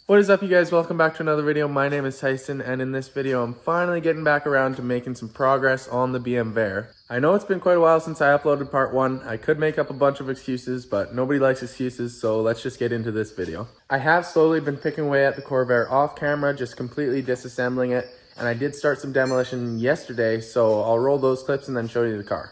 What is up, you guys? Welcome back to another video. My name is Tyson, and in this video I'm finally getting back around to making some progress on the BM. I know it's been quite a while since I uploaded part 1. I could make up a bunch of excuses, but nobody likes excuses, so let's just get into this video. I have slowly been picking away at the Corvair off camera, just completely disassembling it, and I did start some demolition yesterday, so I'll roll those clips and then show you the car.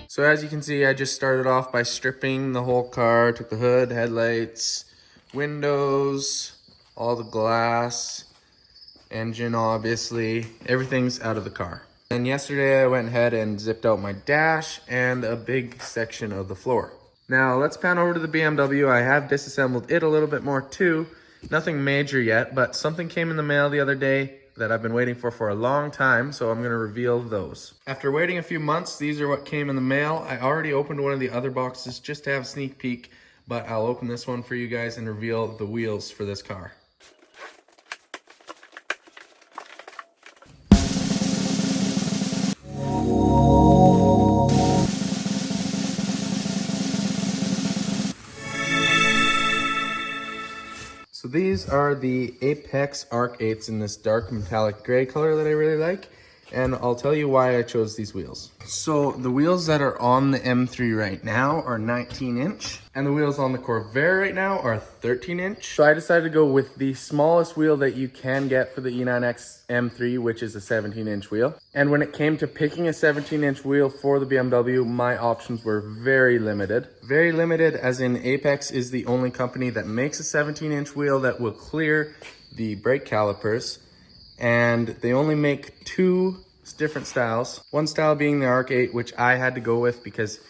So as you can see, I just started off by stripping the whole car, took the hood, headlights, windows, all the glass, engine obviously, everything's out of the car. And yesterday I went ahead and zipped out my dash and a big section of the floor. Now let's pan over to the BMW. I have disassembled it a little bit more too. Nothing major yet, but something came in the mail the other day that I've been waiting for a long time, so I'm gonna reveal those. After waiting a few months, these are what came in the mail. I already opened one of the other boxes just to have a sneak peek, but I'll open this one for you guys and reveal the wheels for this car. So these are the Apex Arc 8s in this dark metallic gray color that I really like, and I'll tell you why I chose these wheels. So the wheels that are on the M3 right now are 19-inch, and the wheels on the Corvair right now are 13-inch. So I decided to go with the smallest wheel that you can get for the E9X M3, which is a 17-inch wheel. And when it came to picking a 17-inch wheel for the BMW, my options were very limited. Very limited as in Apex is the only company that makes a 17-inch wheel that will clear the brake calipers. And they only make 2 different styles. One style being the Arc 8, which I had to go with because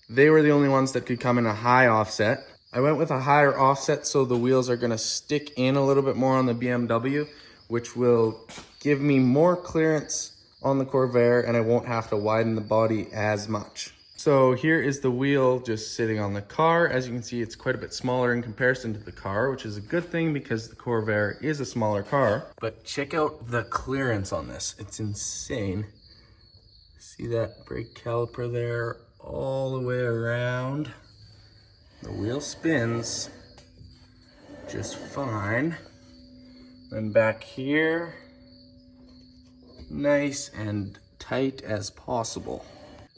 they were the only ones that could come in a high offset. I went with a higher offset so the wheels are gonna stick in a little bit more on the BMW, which will give me more clearance on the Corvair and I won't have to widen the body as much. So here is the wheel just sitting on the car. As you can see, it's quite a bit smaller in comparison to the car, which is a good thing because the Corvair is a smaller car. But check out the clearance on this. It's insane. See that brake caliper there all the way around? The wheel spins just fine. Then back here, nice and tight as possible.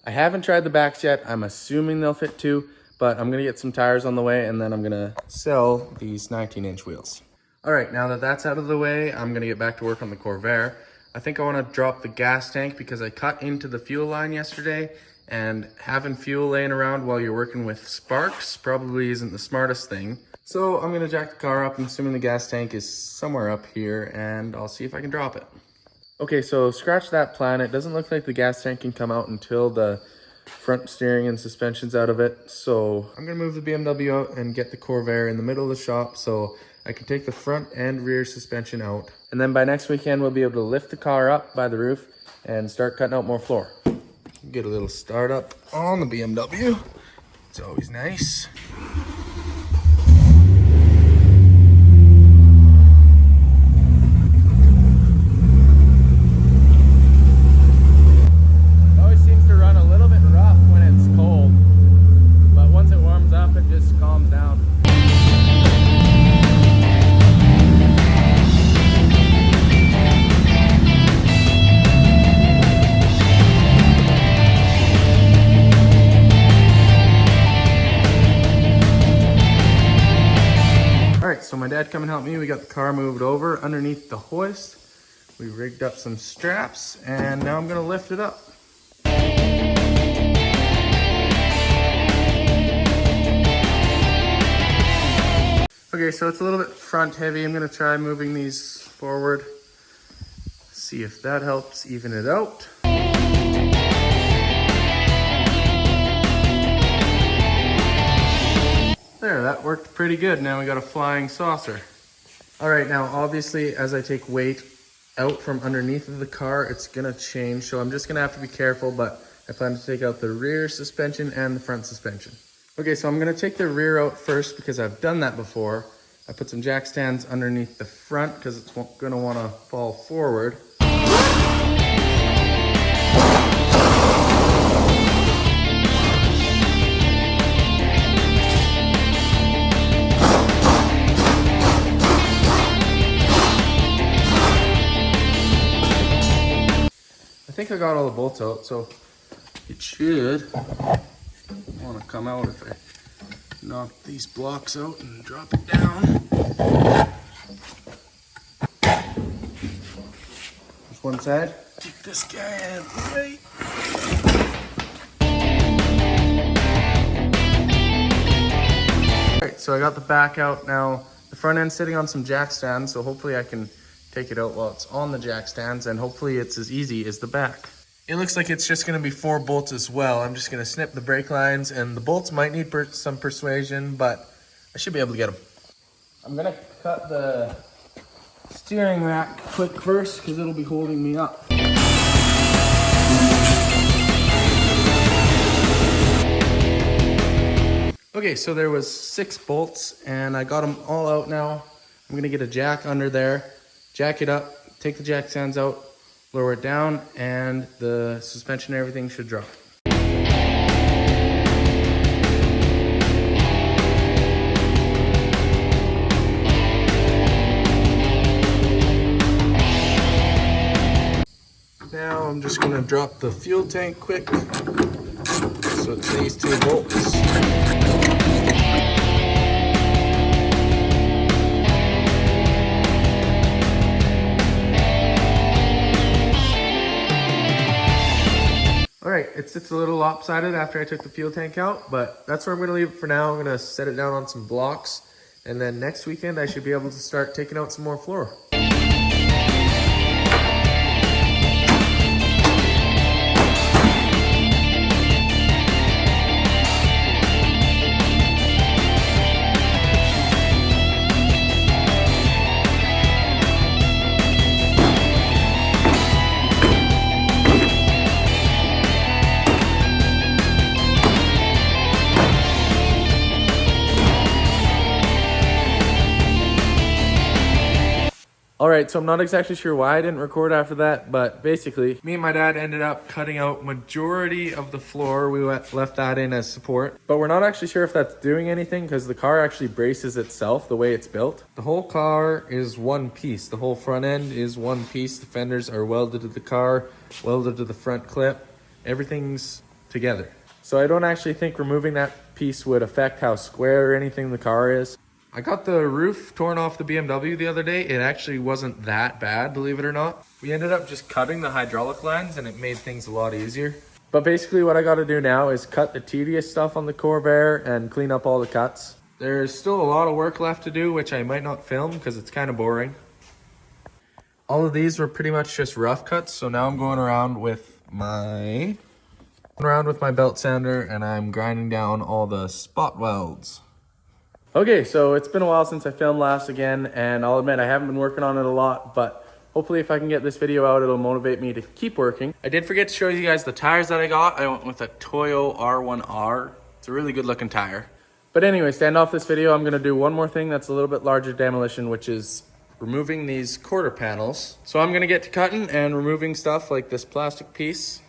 I haven't tried the backs yet. I'm assuming they'll fit too, but I'm gonna get some tires on the way and then I'm gonna sell these 19-inch wheels. All right, now that that's out of the way, I'm gonna get back to work on the Corvair. I think I wanna drop the gas tank because I cut into the fuel line yesterday, and having fuel laying around while you're working with sparks probably isn't the smartest thing. So I'm gonna jack the car up, and assuming the gas tank is somewhere up here, and I'll see if I can drop it. Okay, so scratch that plan. It doesn't look like the gas tank can come out until the front steering and suspension's out of it. So I'm gonna move the BMW out and get the Corvair in the middle of the shop so I can take the front and rear suspension out. And then by next weekend, we'll be able to lift the car up by the roof and start cutting out more floor. Get a little start up on the BMW. It's always nice. So my dad come and helped me. We got the car moved over underneath the hoist. We rigged up some straps and now I'm gonna lift it up. Okay, so it's a little bit front heavy. I'm gonna try moving these forward. See if that helps even it out. There, that worked pretty good. Now we got a flying saucer. All right, now obviously as I take weight out from underneath of the car, it's gonna change. So I'm just gonna have to be careful, but I plan to take out the rear suspension and the front suspension. Okay, so I'm gonna take the rear out first because I've done that before. I put some jack stands underneath the front because it's gonna wanna fall forward. I think I got all the bolts out, so it should want to come out if I knock these blocks out and drop it down. Just one side. Keep this guy out of the way. Alright, so I got the back out now. The front end's sitting on some jack stands, so hopefully I can take it out while it's on the jack stands, and hopefully it's as easy as the back. It looks like it's just gonna be 4 bolts as well. I'm just gonna snip the brake lines, and the bolts might need some persuasion, but I should be able to get them. I'm gonna cut the steering rack quick first because it'll be holding me up. Okay, so there was 6 bolts and I got them all out now. I'm gonna get a jack under there, jack it up, take the jack stands out, lower it down, and the suspension and everything should drop. Now I'm just gonna drop the fuel tank quick. So it's these 2 bolts. All right, it sits a little lopsided after I took the fuel tank out, but that's where I'm gonna leave it for now. I'm gonna set it down on some blocks, and then next weekend I should be able to start taking out some more floor. All right, so I'm not exactly sure why I didn't record after that, but basically, me and my dad ended up cutting out majority of the floor. We left that in as support, but we're not actually sure if that's doing anything because the car actually braces itself the way it's built. The whole car is one piece. The whole front end is one piece. The fenders are welded to the car, welded to the front clip. Everything's together. So I don't actually think removing that piece would affect how square or anything the car is. I got the roof torn off the BMW the other day. It actually wasn't that bad, believe it or not. We ended up just cutting the hydraulic lines and it made things a lot easier. But basically what I got to do now is cut the tedious stuff on the Corvair and clean up all the cuts. There's still a lot of work left to do, which I might not film because it's kind of boring. All of these were pretty much just rough cuts. So now I'm going around with my belt sander and I'm grinding down all the spot welds. Okay, so it's been a while since I filmed last again, and I'll admit I haven't been working on it a lot, but hopefully if I can get this video out, it'll motivate me to keep working. I did forget to show you guys the tires that I got. I went with a Toyo R1R. It's a really good looking tire. But anyway, stand off this video. I'm gonna do one more thing that's a little bit larger demolition, which is removing these quarter panels. So I'm gonna get to cutting and removing stuff like this plastic piece.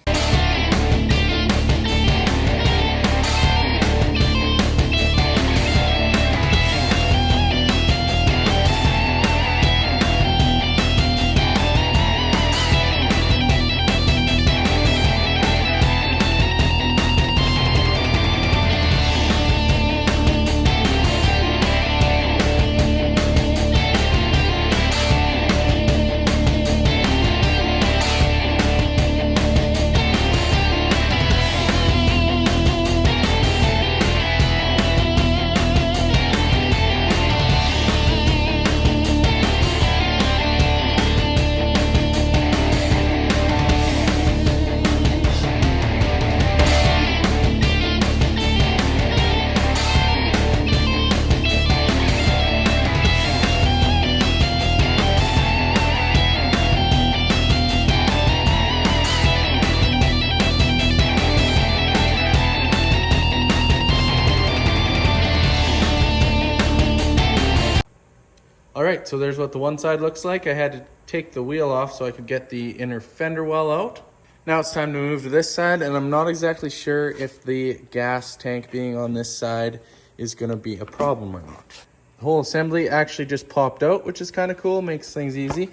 All right, so there's what the one side looks like. I had to take the wheel off so I could get the inner fender well out. Now it's time to move to this side, and I'm not exactly sure if the gas tank being on this side is gonna be a problem or not. The whole assembly actually just popped out, which is kind of cool, makes things easy.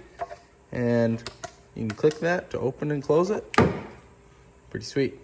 And you can click that to open and close it. Pretty sweet.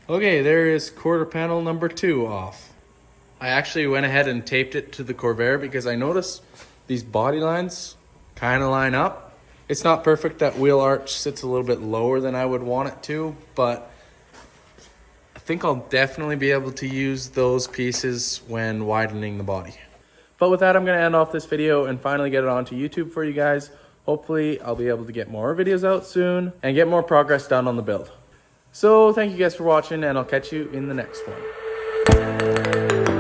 Okay, there is quarter panel number 2 off. I actually went ahead and taped it to the Corvair because I noticed these body lines kind of line up. It's not perfect, that wheel arch sits a little bit lower than I would want it to, but I think I'll definitely be able to use those pieces when widening the body. But with that, I'm gonna end off this video and finally get it onto YouTube for you guys. Hopefully I'll be able to get more videos out soon and get more progress done on the build. So thank you guys for watching, and I'll catch you in the next one.